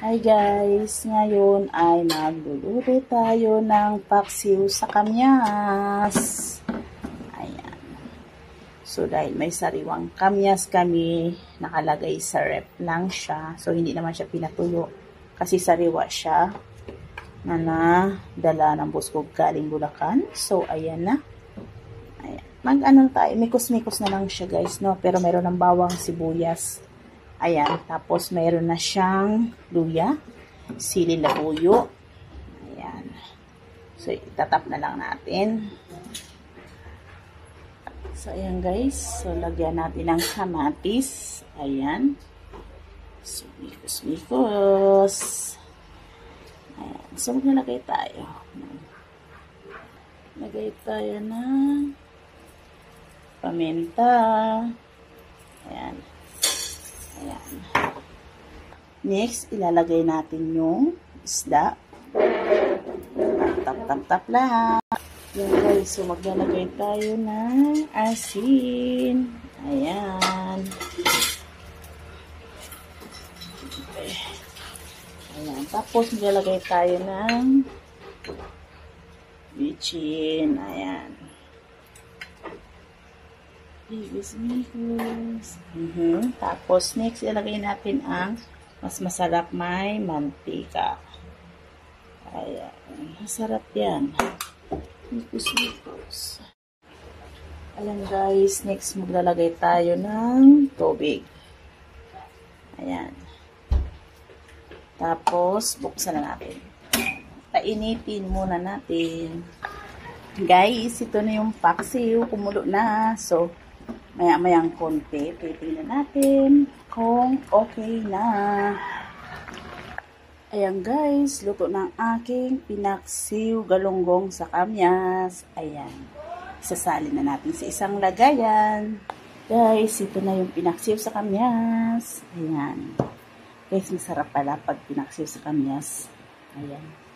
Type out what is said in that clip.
Hi guys! Ngayon ay magluluto tayo ng paksiw sa kamyas. Ayan. So dahil may sariwang kamyas kami, nakalagay sa ref lang siya. So hindi naman siya pinatuyo kasi sariwa siya na nadala ng buskog galing Bulacan. So ayan na. Ayan. Mag-ano tayo, mikos-mikos na lang siya guys, no? Pero meron ng bawang, sibuyas. Ayan, tapos mayroon na siyang luya, sili labuyo. Ayan. So, itatap na lang natin. So, ayan guys. So, lagyan natin ng kamatis. Ayan. So, mikos-mikos. Ayan. So, maglalagay tayo. Lagay tayo ng paminta. Ayan. Ayan. Next, ilalagay natin yung isda. Tap-tap-tap lang. Yan guys, so maglalagay tayo ng asin. Ayan. Okay. Ayan. Tapos maglalagay tayo ng bitchin. Ayan. Tapos, next, ilagay natin ang mas masarap may mantika. Ayan. Masarap yan. Mikos-mikos. Ayan guys, next maglalagay tayo ng tubig. Ayan. Tapos, buksan na natin. Painitin muna natin. Guys, ito na yung paksiw. Kumulo na. So, maya-mayang konti, titingnan natin kung okay na. Ayan guys, luto ng aking pinaksiw galunggong sa kamyas. Ayan, isasalin na natin sa isang lagayan. Guys, ito na yung pinaksiw sa kamyas. Ayan. Guys, masarap pala pag pinaksiw sa kamyas. Ayan.